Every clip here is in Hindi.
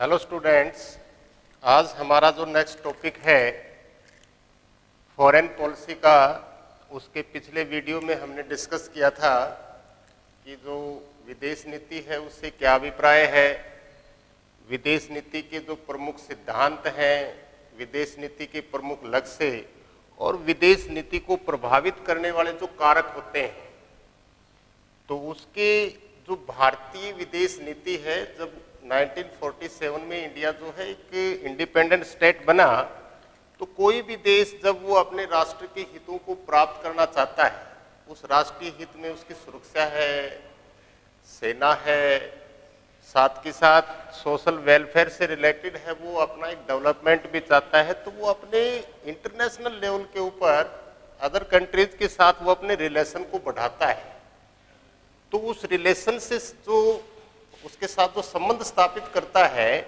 हेलो स्टूडेंट्स, आज हमारा जो नेक्स्ट टॉपिक है फॉरेन पॉलिसी का। उसके पिछले वीडियो में हमने डिस्कस किया था कि जो विदेश नीति है उससे क्या अभिप्राय है, विदेश नीति के जो प्रमुख सिद्धांत हैं, विदेश नीति के प्रमुख लक्ष्य और विदेश नीति को प्रभावित करने वाले जो कारक होते हैं। तो उसके जो भारतीय विदेश नीति है, जब 1947 में इंडिया जो है एक इंडिपेंडेंट स्टेट बना, तो कोई भी देश जब वो अपने राष्ट्र के हितों को प्राप्त करना चाहता है, उस राष्ट्रीय हित में उसकी सुरक्षा है, सेना है, साथ के साथ सोशल वेलफेयर से रिलेटेड है, वो अपना एक डेवलपमेंट भी चाहता है, तो वो अपने इंटरनेशनल लेवल के ऊपर अदर कंट्रीज के साथ वो अपने रिलेशन को बढ़ाता है। तो उस रिलेशन से जो उसके साथ जो संबंध स्थापित करता है,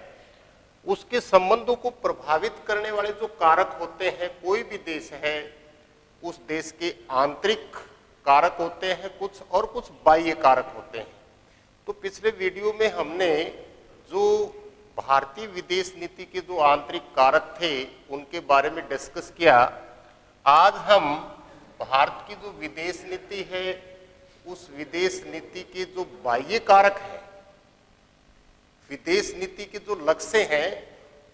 उसके संबंधों को प्रभावित करने वाले जो कारक होते हैं, कोई भी देश है उस देश के आंतरिक कारक होते हैं कुछ, और कुछ बाह्य कारक होते हैं। तो पिछले वीडियो में हमने जो भारतीय विदेश नीति के जो आंतरिक कारक थे उनके बारे में डिस्कस किया। आज हम भारत की जो विदेश नीति है, उस विदेश नीति के जो बाह्य कारक हैं, विदेश नीति के जो लक्ष्य हैं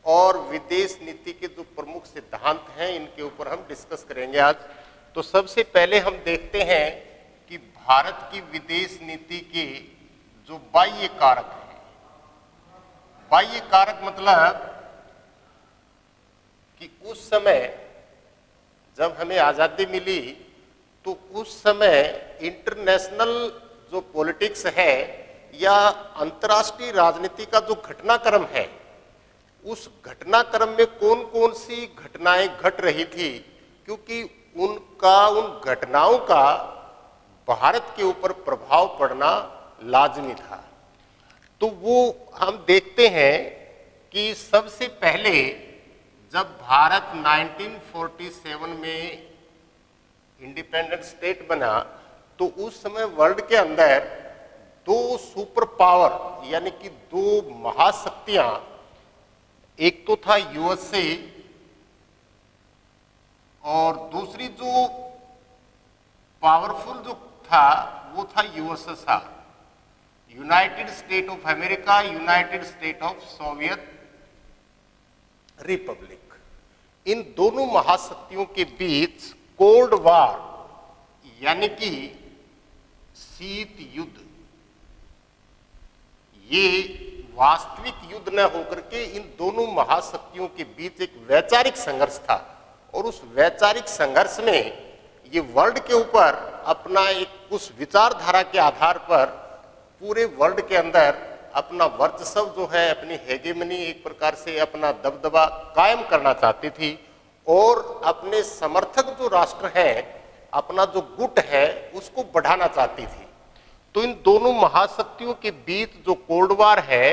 और विदेश नीति के जो प्रमुख सिद्धांत हैं, इनके ऊपर हम डिस्कस करेंगे आज। तो सबसे पहले हम देखते हैं कि भारत की विदेश नीति के जो बाह्य कारक हैं। बाह्य कारक मतलब कि उस समय जब हमें आजादी मिली, तो उस समय इंटरनेशनल जो पॉलिटिक्स है या अंतर्राष्ट्रीय राजनीति का जो घटनाक्रम है, उस घटनाक्रम में कौन कौन सी घटनाएं घट रही थी, क्योंकि उन घटनाओं का भारत के ऊपर प्रभाव पड़ना लाजमी था। तो वो हम देखते हैं कि सबसे पहले जब भारत 1947 में इंडिपेंडेंट स्टेट बना, तो उस समय वर्ल्ड के अंदर दो सुपर पावर यानी कि दो महाशक्तियां, एक तो था यूएसए और दूसरी जो पावरफुल जो था वो था USSR, United State of America, United State of Soviet Republic. इन दोनों महाशक्तियों के बीच कोल्ड वार यानी कि शीत युद्ध, ये वास्तविक युद्ध न होकर के इन दोनों महाशक्तियों के बीच एक वैचारिक संघर्ष था। और उस वैचारिक संघर्ष में ये वर्ल्ड के ऊपर अपना एक उस विचारधारा के आधार पर पूरे वर्ल्ड के अंदर अपना वर्चस्व जो है, अपनी हेगेमनी, एक प्रकार से अपना दबदबा कायम करना चाहती थी, और अपने समर्थक जो राष्ट्र हैं, अपना जो गुट है उसको बढ़ाना चाहती थी। तो इन दोनों महाशक्तियों के बीच जो कोल्ड वार है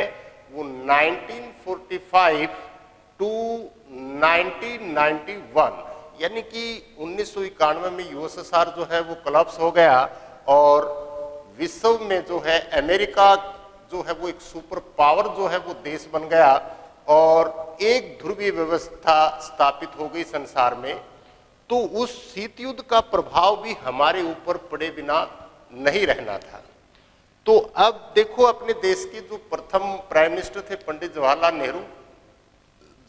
वो 1945 टू 1991 यानी कि 1991 में यूएसएसआर जो है वो कोलैप्स हो गया, और विश्व में जो है अमेरिका जो है वो एक सुपर पावर जो है वो देश बन गया, और एक ध्रुवीय व्यवस्था स्थापित हो गई संसार में। तो उस शीत युद्ध का प्रभाव भी हमारे ऊपर पड़े बिना नहीं रहना था। तो अब देखो, अपने देश के जो प्रथम प्राइम मिनिस्टर थे पंडित जवाहरलाल नेहरू,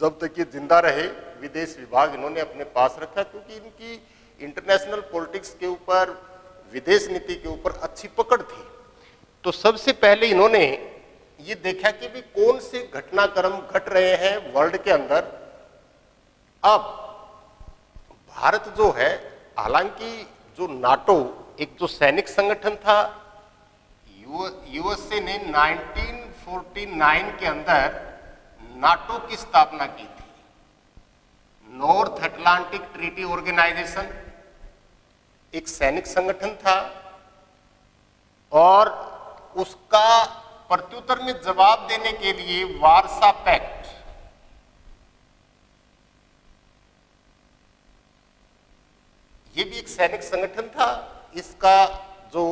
जब तक ये जिंदा रहे विदेश विभाग इन्होंने अपने पास रखा, क्योंकि इनकी इंटरनेशनल पॉलिटिक्स के ऊपर, विदेश नीति के ऊपर अच्छी पकड़ थी। तो सबसे पहले इन्होंने ये देखा कि भी कौन से घटनाक्रम घट रहे हैं वर्ल्ड के अंदर। अब भारत जो है, हालांकि जो नाटो एक जो सैनिक संगठन था, यूएसए ने 1949 के अंदर नाटो की स्थापना की थी, नॉर्थ अटलांटिक ट्रीटी ऑर्गेनाइजेशन, एक सैनिक संगठन था, और उसका प्रत्युत्तर में जवाब देने के लिए वार्सा पैक्ट, ये भी एक सैनिक संगठन था। इसका जो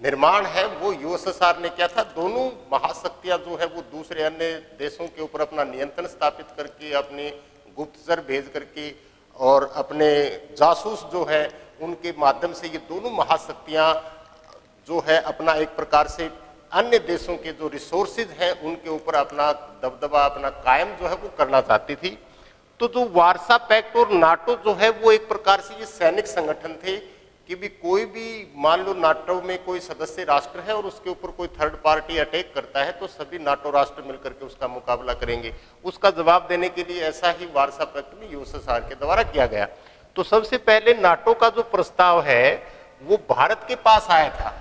निर्माण है वो यूएसएसआर ने किया था। दोनों महाशक्तियां जो है वो दूसरे अन्य देशों के ऊपर अपना नियंत्रण स्थापित करके, अपने गुप्तचर भेज करके और अपने जासूस जो है उनके माध्यम से ये दोनों महाशक्तियां जो है अपना एक प्रकार से अन्य देशों के जो रिसोर्सेज हैं उनके ऊपर अपना दबदबा, अपना कायम जो है वो करना चाहती थी। तो जो वार्सा पैक्ट और नाटो जो है वो एक प्रकार से ये सैनिक संगठन थे कि भी कोई भी मान लो नाटो में कोई सदस्य राष्ट्र है और उसके ऊपर कोई थर्ड पार्टी अटैक करता है तो सभी नाटो राष्ट्र मिलकर के उसका मुकाबला करेंगे। उसका जवाब देने के लिए ऐसा ही वार्सा पैक्ट में यूएसएसआर के द्वारा किया गया। तो सबसे पहले नाटो का जो प्रस्ताव है वो भारत के पास आया था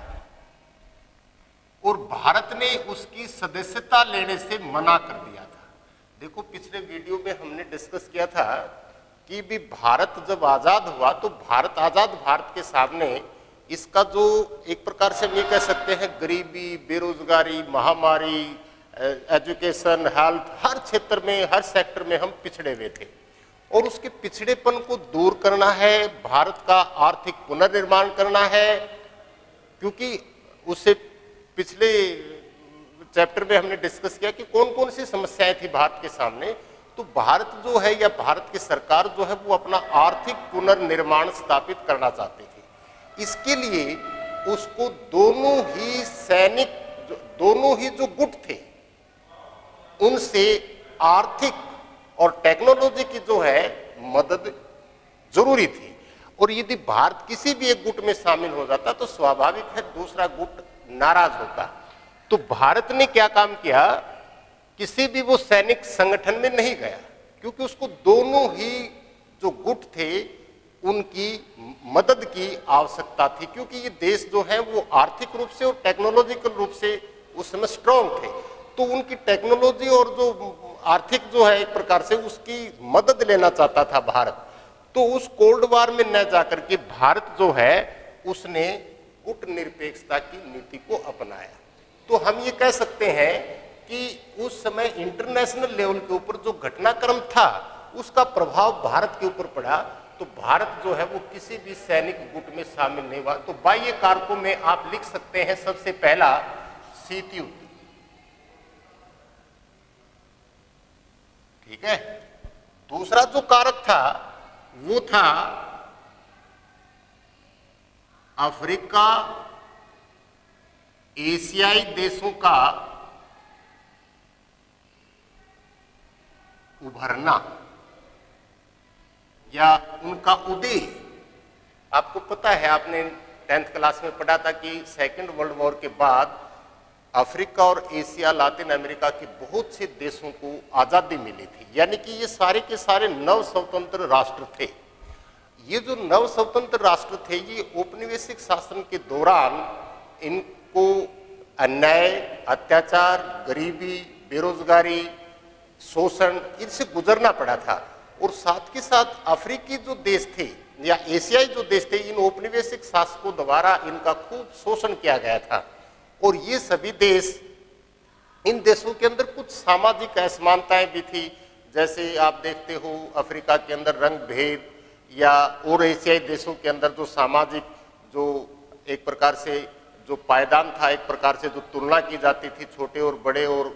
और भारत ने उसकी सदस्यता लेने से मना कर दिया था। देखो पिछले वीडियो में हमने डिस्कस किया था कि भी भारत जब आजाद हुआ तो आजाद भारत के सामने इसका जो एक प्रकार से हम ये कह सकते हैं गरीबी, बेरोजगारी, महामारी, एजुकेशन, हेल्थ, हर क्षेत्र में, हर सेक्टर में हम पिछड़े हुए थे और उसके पिछड़ेपन को दूर करना है, भारत का आर्थिक पुनर्निर्माण करना है। क्योंकि उससे पिछले चैप्टर में हमने डिस्कस किया कि कौन कौन सी समस्याएं थी भारत के सामने। तो भारत जो है या भारत की सरकार जो है वो अपना आर्थिक पुनर्निर्माण स्थापित करना चाहती थी। इसके लिए उसको दोनों ही जो गुट थे उनसे आर्थिक और टेक्नोलॉजी की जो है मदद जरूरी थी। और यदि भारत किसी भी एक गुट में शामिल हो जाता तो स्वाभाविक है दूसरा गुट नाराज होता। तो भारत ने क्या काम किया, किसी भी वो सैनिक संगठन में नहीं गया क्योंकि उसको दोनों ही जो गुट थे उनकी मदद की आवश्यकता थी। क्योंकि ये देश जो है वो आर्थिक रूप से और टेक्नोलॉजिकल रूप से उस समय स्ट्रांग थे, तो उनकी टेक्नोलॉजी और जो आर्थिक जो है एक प्रकार से उसकी मदद लेना चाहता था भारत। तो उस कोल्ड वार में न जाकर के भारत जो है उसने गुट निरपेक्षता की नीति को अपनाया। तो हम ये कह सकते हैं कि उस समय इंटरनेशनल लेवल के ऊपर जो घटनाक्रम था उसका प्रभाव भारत के ऊपर पड़ा। तो भारत जो है वो किसी भी सैनिक गुट में शामिल नहीं हुआ। तो बाह्य कारकों में आप लिख सकते हैं सबसे पहला शीत युद्ध, ठीक है। दूसरा जो कारक था वो था अफ्रीका एशियाई देशों का उभरना या उनका उदय। आपको पता है, आपने 10th क्लास में पढ़ा था कि सेकेंड वर्ल्ड वॉर के बाद अफ्रीका और एशिया, लातिन अमेरिका के बहुत से देशों को आजादी मिली थी। यानी कि ये सारे के सारे नव स्वतंत्र राष्ट्र थे। ये जो नव स्वतंत्र राष्ट्र थे ये औपनिवेशिक शासन के दौरान इनको अन्याय, अत्याचार, गरीबी, बेरोजगारी, शोषण इनसे गुजरना पड़ा था। और साथ के साथ अफ्रीकी जो देश थे या एशियाई जो देश थे, इन औपनिवेशिक शासकों द्वारा इनका खूब शोषण किया गया था। और ये सभी देश, इन देशों के अंदर कुछ सामाजिक असमानताएं भी थी। जैसे आप देखते हो अफ्रीका के अंदर रंग भेद, या और एशियाई देशों के अंदर जो सामाजिक जो एक प्रकार से जो पायदान था, एक प्रकार से जो तुलना की जाती थी छोटे और बड़े और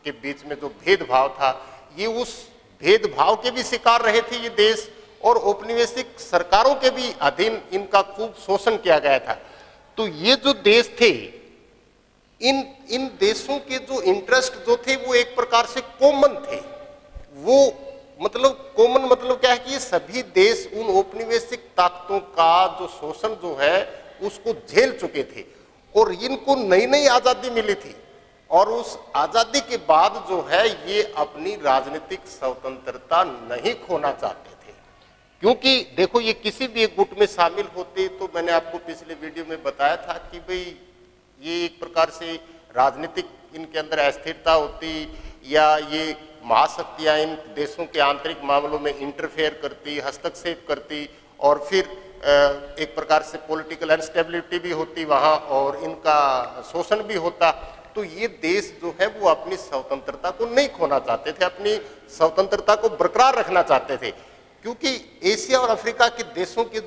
के बीच में जो भेदभाव था, ये उस भेदभाव के भी शिकार रहे थे ये देश। और औपनिवेशिक सरकारों के भी अधीन इनका खूब शोषण किया गया था। तो ये जो देश थे, इन देशों के जो इंटरेस्ट जो थे वो एक प्रकार से कॉमन थे। वो मतलब कॉमन मतलब क्या है कि ये सभी देश उन औपनिवेशिक ताकतों का जो शोषण जो है उसको झेल चुके थे और इनको नई नई आजादी मिली थी। और उस आजादी के बाद जो है ये अपनी राजनीतिक स्वतंत्रता नहीं खोना चाहते थे। क्योंकि देखो ये किसी भी एक गुट में शामिल होते तो मैंने आपको पिछले वीडियो में बताया था कि भाई ये एक प्रकार से राजनीतिक इनके अंदर अस्थिरता होती या ये महाशक्तियां इन देशों के आंतरिक मामलों में इंटरफेयर करती, हस्तक्षेप करती और फिर एक प्रकार से पॉलिटिकल अनस्टेबिलिटी भी होती वहाँ और इनका शोषण भी होता। तो ये देश जो है वो अपनी स्वतंत्रता को नहीं खोना चाहते थे, अपनी स्वतंत्रता को बरकरार रखना चाहते थे। क्योंकि एशिया और अफ्रीका के देशों के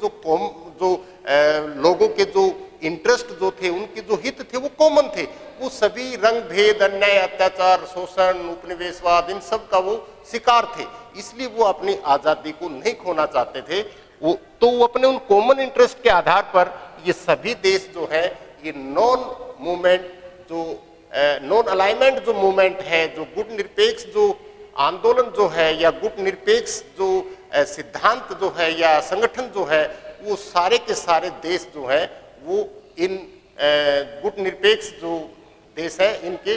लोगों के जो इंटरेस्ट जो थे, उनके जो हित थे, वो कॉमन थे। वो सभी रंग भेद, अन्याय, अत्याचार, शोषण, उपनिवेशवाद, इन सब का वो शिकार थे। इसलिए वो अपनी आजादी को नहीं खोना चाहते थे। वो अपने उन कॉमन इंटरेस्ट के आधार पर ये सभी देश जो है, ये नॉन अलाइनमेंट जो मूवमेंट है, जो गुट निरपेक्ष जो आंदोलन जो है, या गुट निरपेक्ष जो सिद्धांत जो है, या संगठन जो है, वो सारे के सारे देश जो है वो इन गुट निरपेक्ष जो देश है इनके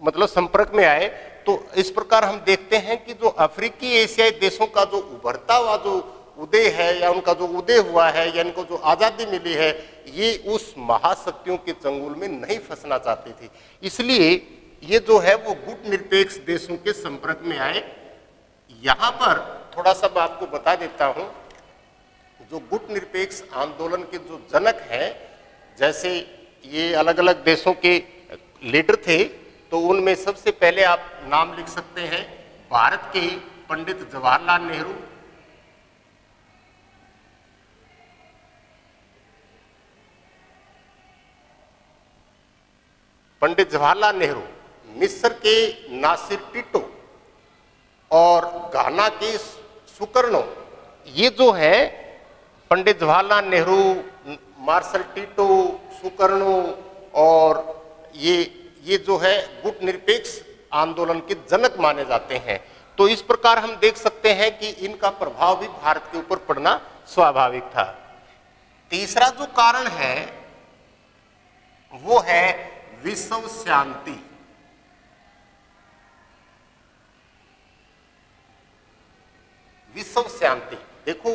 मतलब संपर्क में आए। तो इस प्रकार हम देखते हैं कि जो अफ्रीकी एशियाई देशों का जो उभरता हुआ जो उदय है, या उनका जो उदय हुआ है, या इनको जो आज़ादी मिली है, ये उस महाशक्तियों के चंगुल में नहीं फंसना चाहती थी। इसलिए ये जो है वो गुट निरपेक्ष देशों के संपर्क में आए। यहाँ पर थोड़ा सा मैं आपको बता देता हूँ, जो गुट निरपेक्ष आंदोलन के जो जनक हैं, जैसे ये अलग अलग देशों के लीडर थे, तो उनमें सबसे पहले आप नाम लिख सकते हैं भारत के पंडित जवाहरलाल नेहरू, पंडित जवाहरलाल नेहरू, मिस्र के नासिर टिटो और घाना के सुकर्णो। ये जो है Pandit Jawaharlal Nehru, Marshal Tito, Sukarno, और ये जो है गुट निरपेक्ष आंदोलन के जनक माने जाते हैं। तो इस प्रकार हम देख सकते हैं कि इनका प्रभाव भी भारत के ऊपर पड़ना स्वाभाविक था। तीसरा जो कारण है वो है विश्व शांति। विश्व शांति, देखो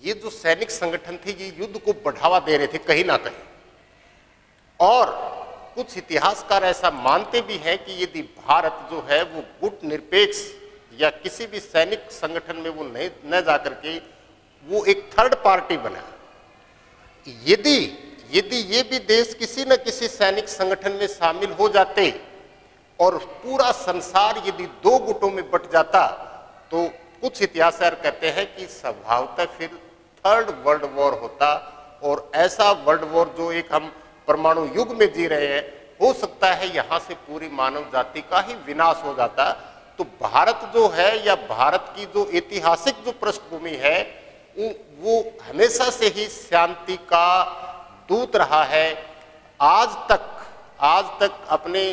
ये जो सैनिक संगठन थे, ये युद्ध को बढ़ावा दे रहे थे कहीं ना कहीं, और कुछ इतिहासकार ऐसा मानते भी हैं कि यदि भारत जो है वो गुट निरपेक्ष या किसी भी सैनिक संगठन में वो न जाकर के वो एक थर्ड पार्टी बना, यदि ये भी देश किसी न किसी सैनिक संगठन में शामिल हो जाते और पूरा संसार यदि दो गुटों में बट जाता, तो कुछ इतिहासकार कहते हैं कि स्वभावतः फिर थर्ड वर्ल्ड वॉर होता, और ऐसा वर्ल्ड वॉर जो एक हम परमाणु युग में जी रहे हैं, हो सकता है यहां से पूरी मानव जाति का ही विनाश हो जाता। तो भारत जो है, या भारत की जो ऐतिहासिक जो पृष्ठभूमि है, वो हमेशा से ही शांति का दूत रहा है। आज तक अपने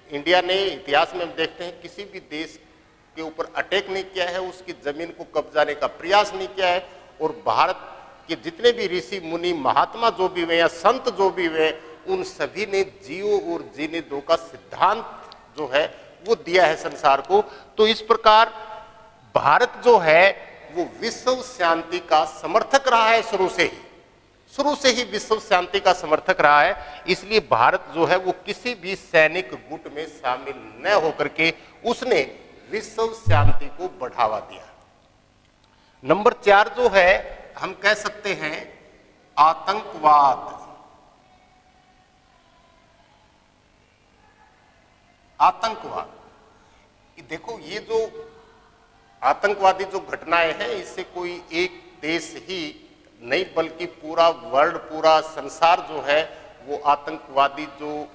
इंडिया ने इतिहास में हम देखते हैं किसी भी देश के ऊपर अटैक नहीं किया है, उसकी जमीन को कब्जाने का प्रयास नहीं किया है, और भारत के जितने भी ऋषि मुनि महात्मा जो भी हुए या संत जो भी हुए, उन सभी ने जियो और जीने दो का सिद्धांत जो है वो दिया है संसार को। तो इस प्रकार भारत जो है वो विश्व शांति का समर्थक रहा है, शुरू से ही विश्व शांति का समर्थक रहा है। इसलिए भारत जो है वो किसी भी सैनिक गुट में शामिल न होकर के उसने विश्व शांति को बढ़ावा दिया। नंबर 4 जो है हम कह सकते हैं आतंकवाद। देखो ये जो आतंकवादी जो घटनाएं हैं, इससे कोई एक देश ही नहीं बल्कि पूरा वर्ल्ड, पूरा संसार जो है वो आतंकवादी जो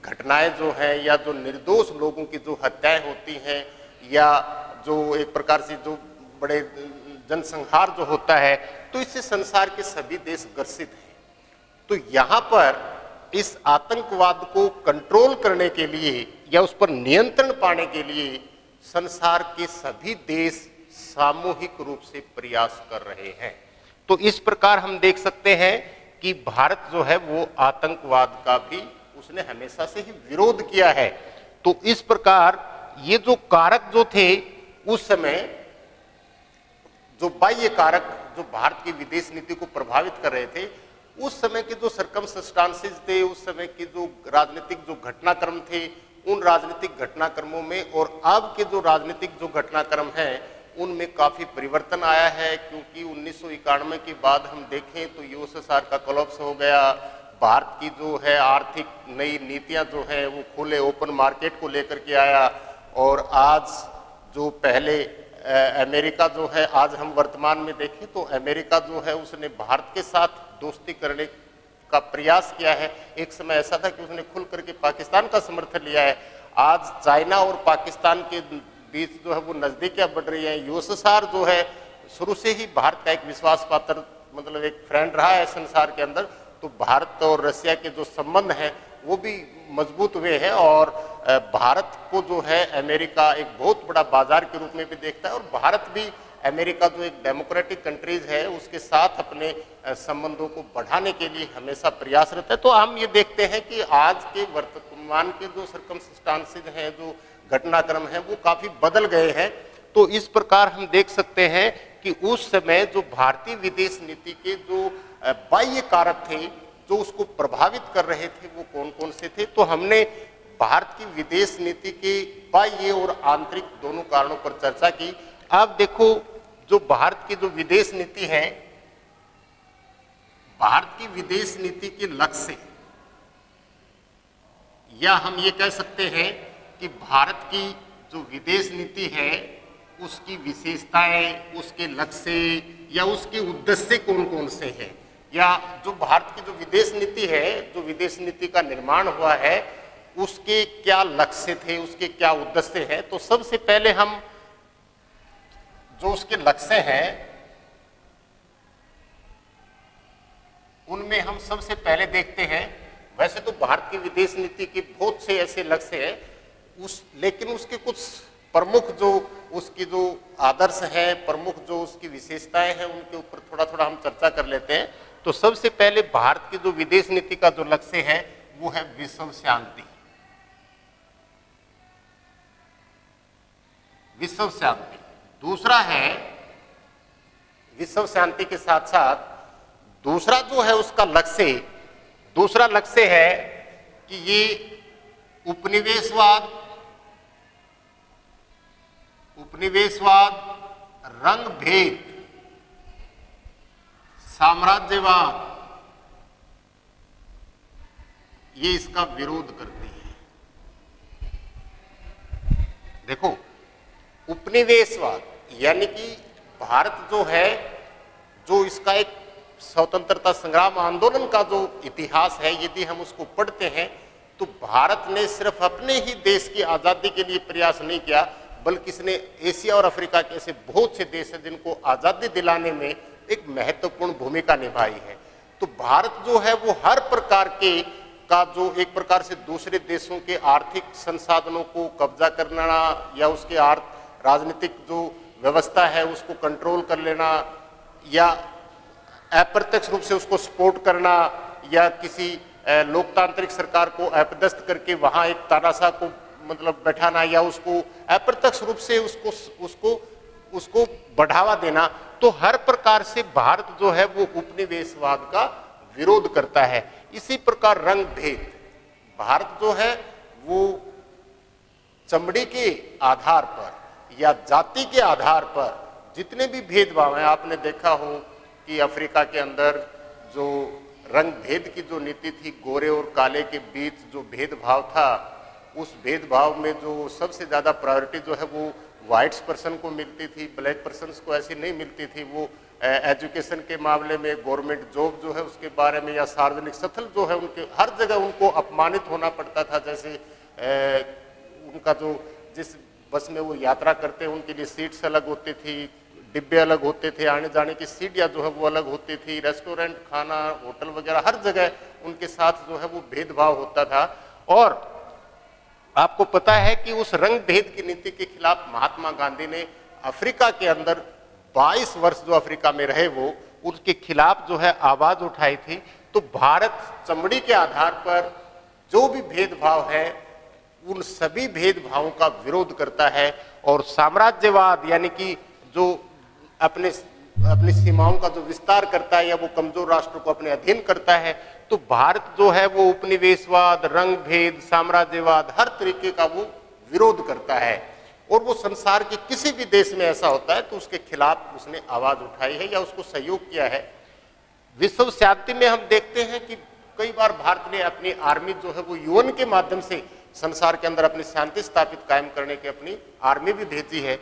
घटनाएं जो हैं, या जो निर्दोष लोगों की जो हत्याएं होती हैं, या जो एक प्रकार से जो बड़े जनसंहार जो होता है, तो इससे संसार के सभी देश ग्रसित हैं। तो यहाँ पर इस आतंकवाद को कंट्रोल करने के लिए या उस पर नियंत्रण पाने के लिए संसार के सभी देश सामूहिक रूप से प्रयास कर रहे हैं। तो इस प्रकार हम देख सकते हैं कि भारत जो है वो आतंकवाद का भी उसने हमेशा से ही विरोध किया है। तो इस प्रकार ये जो कारक जो थे उस समय, जो बाह्य कारक जो भारत की विदेश नीति को प्रभावित कर रहे थे, उस समय के जो सर्कमस्टांसेस थे, उस समय के जो राजनीतिक जो घटनाक्रम थे, उन राजनीतिक घटनाक्रमों में और अब के जो राजनीतिक जो घटनाक्रम हैं उनमें काफी परिवर्तन आया है। क्योंकि 1991 के बाद हम देखें तो यूएसएसआर का कोलैप्स हो गया, भारत की जो है आर्थिक नई नीतियां जो है वो खुले ओपन मार्केट को लेकर के आया, और आज जो पहले अमेरिका जो है, आज हम वर्तमान में देखें तो अमेरिका जो है उसने भारत के साथ दोस्ती करने का प्रयास किया है। एक समय ऐसा था कि उसने खुल करके पाकिस्तान का समर्थन लिया है। आज चाइना और पाकिस्तान के बीच जो है वो नजदीकियां बढ़ रही हैं। यूएसएसआर जो है शुरू से ही भारत का एक विश्वास पात्र मतलब एक फ्रेंड रहा है संसार के अंदर। तो भारत और रशिया के जो संबंध हैं वो भी मजबूत हुए हैं और भारत को जो है अमेरिका एक बहुत बड़ा बाजार के रूप में भी देखता है और भारत भी अमेरिका जो एक डेमोक्रेटिक कंट्रीज है उसके साथ अपने संबंधों को बढ़ाने के लिए हमेशा प्रयासरत है। तो हम ये देखते हैं कि आज के वर्तमान के जो सर्कमस्टांसेस हैं, जो घटनाक्रम है, वो काफी बदल गए हैं। तो इस प्रकार हम देख सकते हैं कि उस समय जो भारतीय विदेश नीति के जो बाह्य कारक थे जो उसको प्रभावित कर रहे थे वो कौन कौन से थे। तो हमने भारत की विदेश नीति के बाह्य और आंतरिक दोनों कारणों पर चर्चा की। अब देखो जो भारत की जो विदेश नीति है, भारत की विदेश नीति के लक्ष्य, या हम ये कह सकते हैं कि भारत की जो विदेश नीति है उसकी विशेषताएं, उसके लक्ष्य या उसके उद्देश्य कौन कौन से हैं, या जो भारत की जो विदेश नीति है, जो विदेश नीति का निर्माण हुआ है उसके क्या लक्ष्य थे, उसके क्या उद्देश्य हैं। तो सबसे पहले हम जो उसके लक्ष्य हैं उनमें हम सबसे पहले देखते हैं, वैसे तो भारत की विदेश नीति के बहुत से ऐसे लक्ष्य हैं लेकिन उसके कुछ प्रमुख जो उसकी जो आदर्श हैं, प्रमुख जो उसकी विशेषताएं हैं, उनके ऊपर थोड़ा थोड़ा हम चर्चा कर लेते हैं। तो सबसे पहले भारत की जो विदेश नीति का जो लक्ष्य है वो है विश्व शांति। विश्व शांति दूसरा है, विश्व शांति के साथ साथ दूसरा जो है उसका लक्ष्य, दूसरा लक्ष्य है कि ये उपनिवेशवाद, रंग भेद, साम्राज्यवाद, ये इसका विरोध करती है। देखो उपनिवेशवाद यानी कि भारत जो है, जो इसका एक स्वतंत्रता संग्राम आंदोलन का जो इतिहास है, यदि हम उसको पढ़ते हैं तो भारत ने सिर्फ अपने ही देश की आजादी के लिए प्रयास नहीं किया, बल्कि इसने एशिया और अफ्रीका के ऐसे बहुत से देश हैं जिनको आजादी दिलाने में एक महत्वपूर्ण भूमिका निभाई है। तो भारत जो है वो हर प्रकार के का जो एक प्रकार से दूसरे देशों के आर्थिक संसाधनों को कब्जा करना या उसके राजनीतिक जो व्यवस्था है उसको कंट्रोल कर लेना या अप्रत्यक्ष रूप से उसको सपोर्ट करना या किसी लोकतांत्रिक सरकार को अपदस्थ करके वहां एक तानाशाह को मतलब बैठाना या उसको अप्रत्यक्ष रूप से उसको बढ़ावा देना। तो हर प्रकार से भारत जो है वो उपनिवेशवाद का विरोध करता है। इसी प्रकार रंग भेद, भारत जो है वो चमड़ी के आधार पर या जाति के आधार पर जितने भी भेदभाव हैं, आपने देखा हो कि अफ्रीका के अंदर जो रंग भेद की जो नीति थी, गोरे और काले के बीच जो भेदभाव था, उस भेदभाव में जो सबसे ज़्यादा प्रायोरिटी जो है वो वाइट्स पर्सन को मिलती थी, ब्लैक पर्सन्स को ऐसी नहीं मिलती थी। वो एजुकेशन के मामले में, गवर्नमेंट जॉब जो है उसके बारे में या सार्वजनिक स्थल जो है उनके हर जगह उनको अपमानित होना पड़ता था। जैसे उनका जो जिस बस में वो यात्रा करते हैं उनके लिए सीट्स अलग होती थी, डिब्बे अलग होते थे, आने जाने की सीढ़ियाँ जो है वो अलग होती थी, रेस्टोरेंट, खाना, होटल वगैरह हर जगह उनके साथ जो है वो भेदभाव होता था। और आपको पता है कि उस रंग भेद की नीति के खिलाफ महात्मा गांधी ने अफ्रीका के अंदर 22 वर्ष जो अफ्रीका में रहे वो उसके खिलाफ जो है आवाज उठाई थी। तो भारत चमड़ी के आधार पर जो भी भेदभाव है उन सभी भेदभावों का विरोध करता है और साम्राज्यवाद यानी कि जो अपनी सीमाओं का जो विस्तार करता है या वो कमजोर राष्ट्र को अपने अधीन करता है। तो भारत जो है वो उपनिवेशवाद, रंग भेद, साम्राज्यवाद हर तरीके का वो विरोध करता है और वो संसार के किसी भी देश में ऐसा होता है तो उसके खिलाफ उसने आवाज उठाई है या उसको सहयोग किया है। विश्व शांति में हम देखते हैं कि कई बार भारत ने अपनी आर्मी जो है वो यूएन के माध्यम से संसार के अंदर अपनी शांति स्थापित कायम करने की अपनी आर्मी भी भेजी है।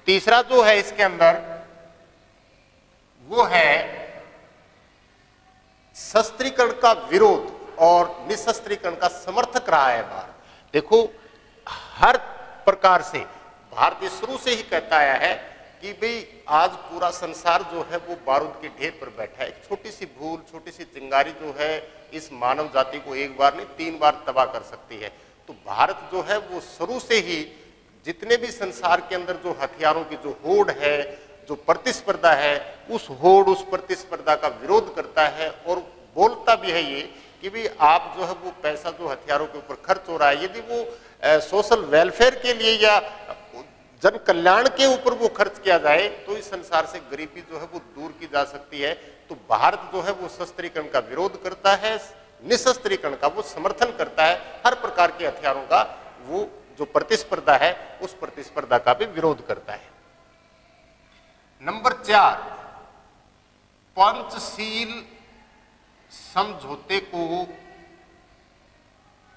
तीसरा जो है इसके अंदर वो है शस्त्रीकरण का विरोध और निशस्त्रीकरण का समर्थक रहा है भारत। देखो, हर प्रकार से भारत शुरू से ही कहता आया है कि भाई आज पूरा संसार जो है वो बारूद के ढेर पर बैठा है। एक छोटी सी भूल, छोटी सी चिंगारी जो है इस मानव जाति को एक बार नहीं 3 बार तबाह कर सकती है। तो भारत जो है वो शुरू से ही जितने भी संसार के अंदर जो हथियारों की जो होड़ है, जो प्रतिस्पर्धा है, उस होड़, उस प्रतिस्पर्धा का विरोध करता है और बोलता भी है ये कि भाई आप जो है वो पैसा जो हथियारों के ऊपर खर्च हो रहा है, यदि वो सोशल वेलफेयर के लिए या जन कल्याण के ऊपर वो खर्च किया जाए तो इस संसार से गरीबी जो है वो दूर की जा सकती है। तो भारत जो है वो शस्त्रीकरण का विरोध करता है, निशस्त्रीकरण का वो समर्थन करता है, हर प्रकार के हथियारों का वो जो प्रतिस्पर्धा है उस प्रतिस्पर्धा का भी विरोध करता है। नंबर 4, पंचशील समझौते को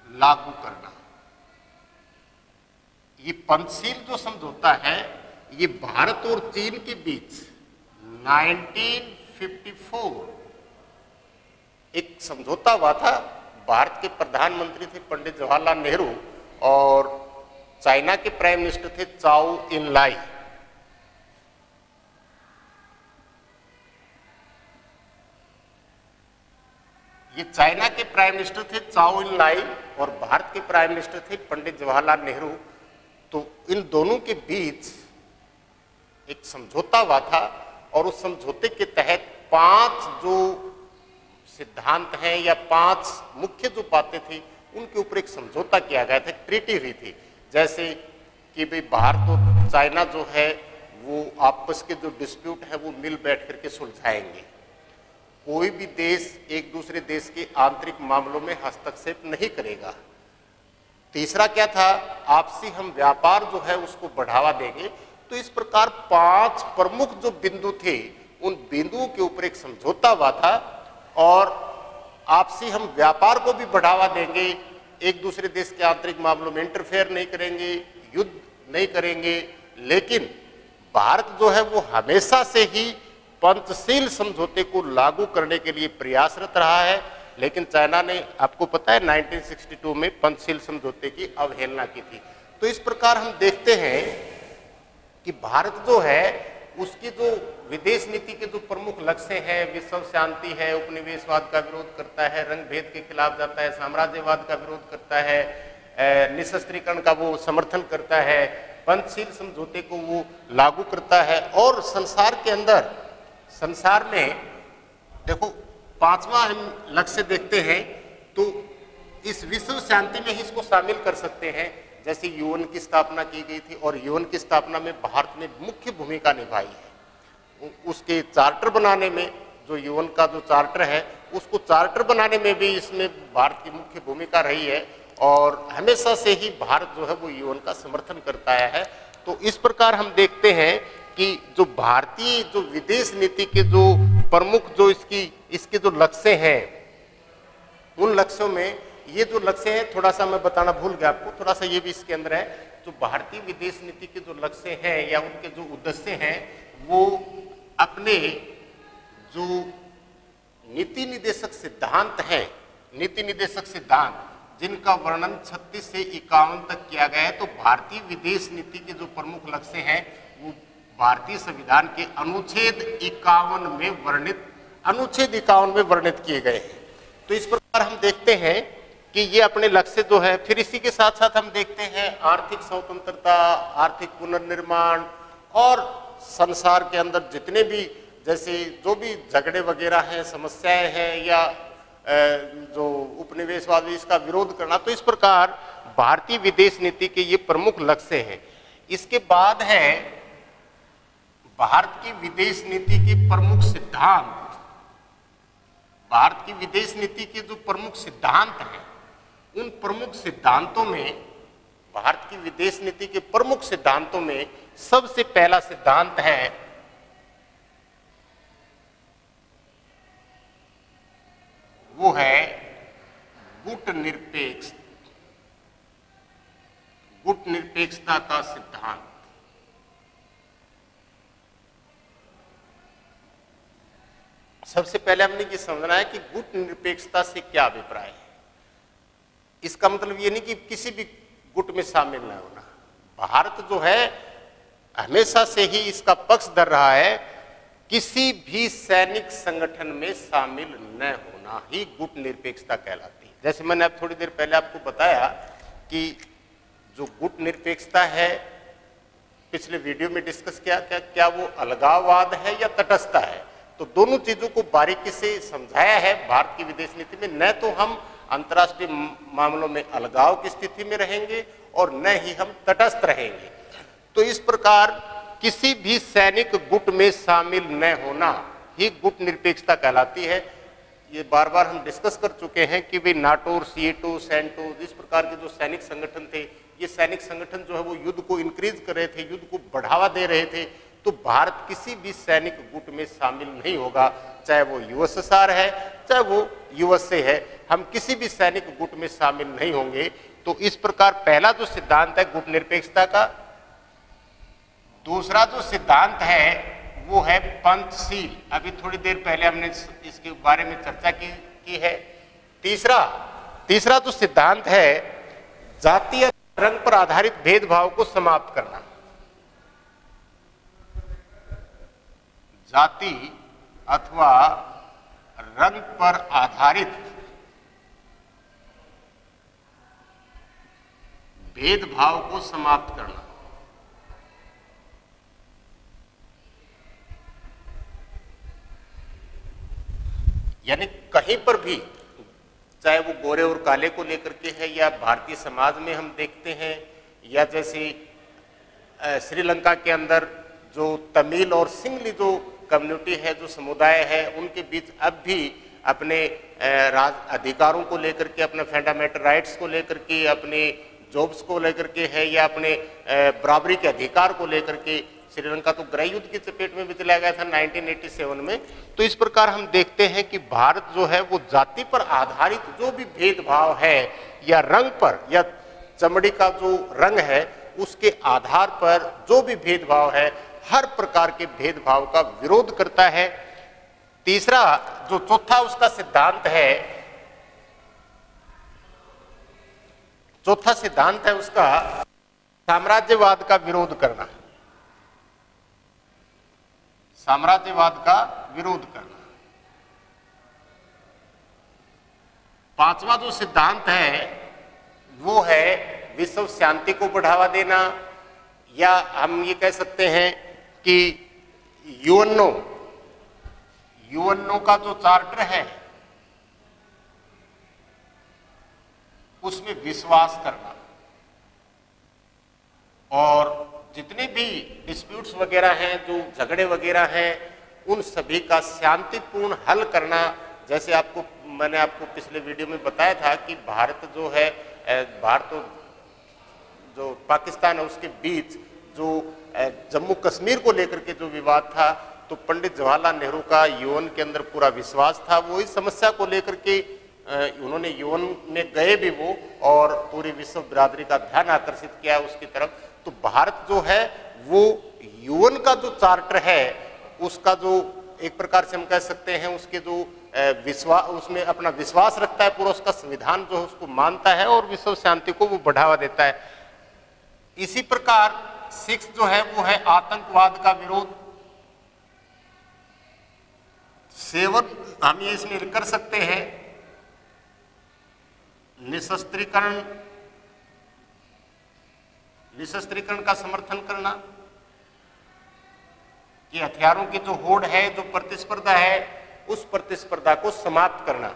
लागू करना। ये पंचशील जो समझौता है ये भारत और चीन के बीच 1954 एक समझौता हुआ था। भारत के प्रधानमंत्री थे पंडित जवाहरलाल नेहरू और चाइना के प्राइम मिनिस्टर थे चाओ इन लाई। ये चाइना के प्राइम मिनिस्टर थे चाओ इन लाई और भारत के प्राइम मिनिस्टर थे पंडित जवाहरलाल नेहरू। तो इन दोनों के बीच एक समझौता हुआ था और उस समझौते के तहत 5 जो सिद्धांत हैं या 5 मुख्य जो बातें थी उनके ऊपर एक समझौता किया गया था, ट्रीटी हुई थी। जैसे कि भाई भारत और चाइना जो है वो आपस के जो डिस्प्यूट है वो मिल बैठ करके सुलझाएंगे। कोई भी देश एक दूसरे देश के आंतरिक मामलों में हस्तक्षेप नहीं करेगा। तीसरा क्या था, आपसी हम व्यापार जो है उसको बढ़ावा देंगे। तो इस प्रकार 5 प्रमुख जो बिंदु थे उन बिंदुओं के ऊपर एक समझौता हुआ था और आपसी हम व्यापार को भी बढ़ावा देंगे, एक दूसरे देश के आंतरिक मामलों में इंटरफेयर नहीं करेंगे, युद्ध नहीं करेंगे। लेकिन भारत जो है वो हमेशा से ही पंचशील समझौते को लागू करने के लिए प्रयासरत रहा है। लेकिन चाइना ने, आपको पता है, 1962 में पंचशील समझौते की अवहेलना की थी। तो इस प्रकार हम देखते हैं कि भारत जो है उसकी जो विदेश नीति के जो प्रमुख लक्ष्य हैं, विश्व शांति है, उपनिवेशवाद का विरोध करता है, रंग भेद के खिलाफ जाता है, साम्राज्यवाद का विरोध करता है, निशस्त्रीकरण का वो समर्थन करता है, पंचशील समझौते को वो लागू करता है। और संसार के अंदर, संसार में देखो 5वां हम लक्ष्य देखते हैं तो इस विश्व शांति में ही इसको शामिल कर सकते हैं। जैसे यूएन की स्थापना की गई थी और यूएन की स्थापना में भारत ने मुख्य भूमिका निभाई है। उसके चार्टर बनाने में, जो यूएन का जो चार्टर है उसको चार्टर बनाने में भी इसमें भारत की मुख्य भूमिका रही है और हमेशा से ही भारत जो है वो यूएन का समर्थन करता आया है। तो इस प्रकार हम देखते हैं कि जो भारतीय जो विदेश नीति के जो प्रमुख जो इसके जो लक्ष्य हैं, उन लक्ष्यों में ये जो लक्ष्य है, थोड़ा सा मैं बताना भूल गया आपको, थोड़ा सा ये भी इसके अंदर है। जो भारतीय विदेश नीति के जो लक्ष्य हैं या उनके जो उद्देश्य हैं वो अपने जो नीति निर्देशक सिद्धांत हैं, नीति निर्देशक सिद्धांत जिनका वर्णन 36 से 51 तक किया गया है। तो भारतीय विदेश नीति के जो प्रमुख लक्ष्य हैं वो भारतीय संविधान के अनुच्छेद 51 में वर्णित किए गए हैं। तो इस प्रकार हम देखते हैं कि ये अपने लक्ष्य जो है, फिर इसी के साथ साथ हम देखते हैं आर्थिक स्वतंत्रता, आर्थिक पुनर्निर्माण और संसार के अंदर जितने भी जैसे जो भी झगड़े वगैरह हैं, समस्याएं हैं या जो उपनिवेशवाद, इसका विरोध करना। तो इस प्रकार भारतीय विदेश नीति के ये प्रमुख लक्ष्य हैं। इसके बाद है भारत की विदेश नीति के प्रमुख सिद्धांत। भारत की विदेश नीति के जो प्रमुख सिद्धांत हैं उन प्रमुख सिद्धांतों में, भारत की विदेश नीति के प्रमुख सिद्धांतों में सबसे पहला सिद्धांत है वो है गुट निरपेक्षता का सिद्धांत। सबसे पहले हमने ये समझना है कि गुट निरपेक्षता से क्या अभिप्राय है। इसका मतलब ये नहीं कि किसी भी गुट में शामिल न होना। भारत जो है हमेशा से ही इसका पक्ष धर रहा है, किसी भी सैनिक संगठन में शामिल न होना ही गुट निरपेक्षता कहलाती है। जैसे मैंने अब थोड़ी देर पहले आपको बताया कि जो गुट निरपेक्षता है, पिछले वीडियो में डिस्कस किया क्या वो अलगाववाद है या तटस्थता है। तो दोनों चीजों को बारीकी से समझाया है भारत की विदेश नीति में। न तो हम अंतर्राष्ट्रीय मामलों में अलगाव की स्थिति में रहेंगे और न ही हम तटस्थ रहेंगे। तो इस प्रकार किसी भी सैनिक गुट में शामिल न होना ही गुट निरपेक्षता कहलाती है। ये बार बार हम डिस्कस कर चुके हैं कि भाई नाटो, सीएटो, सेंटो, इस प्रकार के जो सैनिक संगठन थे, ये सैनिक संगठन जो है वो युद्ध को इंक्रीज कर रहे थे, युद्ध को बढ़ावा दे रहे थे। तो भारत किसी भी सैनिक गुट में शामिल नहीं होगा, चाहे वो यूएसएसआर है, चाहे वो यूएसए है, हम किसी भी सैनिक गुट में शामिल नहीं होंगे। तो इस प्रकार पहला जो सिद्धांत है गुट निरपेक्षता का। दूसरा जो सिद्धांत है वो है पंचशील। अभी थोड़ी देर पहले हमने इसके बारे में चर्चा की है। तीसरा जो सिद्धांत है जातीय रंग पर आधारित भेदभाव को समाप्त करना। जाति अथवा रंग पर आधारित भेदभाव को समाप्त करना। यानी कहीं पर भी, चाहे वो गोरे और काले को लेकर के है या भारतीय समाज में हम देखते हैं, या जैसे श्रीलंका के अंदर जो तमिल और सिंगली जो कम्युनिटी है, जो समुदाय है, उनके बीच अब भी अपने अधिकारों को लेकर के, अपने फंडामेंटल राइट्स को लेकर के, अपने जॉब्स को लेकर के है, या अपने बराबरी के अधिकार को लेकर के श्रीलंका तो गृह युद्ध की चपेट में भी चला गया था 1987 में। तो इस प्रकार हम देखते हैं कि भारत जो है वो जाति पर आधारित जो भी भेदभाव है, या रंग पर, या चमड़ी का जो रंग है उसके आधार पर जो भी भेदभाव है, हर प्रकार के भेदभाव का विरोध करता है। चौथा उसका सिद्धांत है, चौथा सिद्धांत है उसका साम्राज्यवाद का विरोध करना। साम्राज्यवाद का विरोध करना। पांचवा जो सिद्धांत है वो है विश्व शांति को बढ़ावा देना, या हम ये कह सकते हैं कि यूएनओ का जो चार्टर है उसमें विश्वास करना, और जितने भी डिस्प्यूट्स वगैरह हैं, जो झगड़े वगैरह हैं, उन सभी का शांतिपूर्ण हल करना। जैसे मैंने आपको पिछले वीडियो में बताया था कि भारत और जो पाकिस्तान है उसके बीच जो जम्मू कश्मीर को लेकर के जो विवाद था, तो पंडित जवाहरलाल नेहरू का यूएन के अंदर पूरा विश्वास था। वो इस समस्या को लेकर के उन्होंने यूएन में गए भी वो, और पूरी विश्व बिरादरी का ध्यान आकर्षित किया उसकी तरफ। तो भारत जो है वो यूएन का जो चार्टर है उसका जो एक प्रकार से हम कह सकते हैं उसके जो विश्वास, उसमें अपना विश्वास रखता है, पूरा उसका संविधान जो है उसको मानता है और विश्व शांति को वो बढ़ावा देता है। इसी प्रकार 6 जो है वो है आतंकवाद का विरोध। 7 हम ये इसमें कर सकते हैं निशस्त्रीकरण का समर्थन करना, कि हथियारों की जो होड़ है, जो प्रतिस्पर्धा है, उस प्रतिस्पर्धा को समाप्त करना।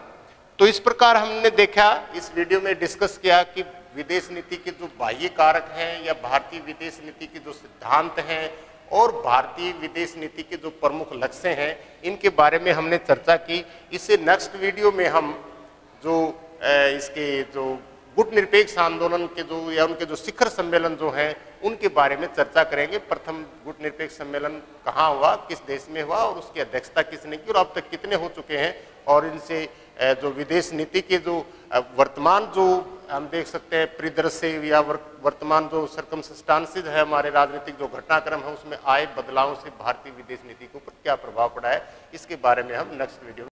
तो इस प्रकार हमने देखा, इस वीडियो में डिस्कस किया कि विदेश नीति के जो बाह्य कारक हैं, या भारतीय विदेश नीति के जो सिद्धांत हैं, और भारतीय विदेश नीति के जो प्रमुख लक्ष्य हैं, इनके बारे में हमने चर्चा की। इससे नेक्स्ट वीडियो में हम जो इसके जो गुट निरपेक्ष आंदोलन के जो, या उनके जो शिखर सम्मेलन जो हैं, उनके बारे में चर्चा करेंगे। प्रथम गुट निरपेक्ष सम्मेलन कहाँ हुआ, किस देश में हुआ, और उसकी अध्यक्षता किसने की, और अब तक कितने हो चुके हैं, और इनसे जो विदेश नीति के जो वर्तमान जो हम देख सकते हैं परिदृश्य या वर्तमान जो सर्कमस्टांसेस है, हमारे राजनीतिक जो घटनाक्रम है, उसमें आए बदलावों से भारतीय विदेश नीति के ऊपर क्या प्रभाव पड़ा है, इसके बारे में हम नेक्स्ट वीडियो में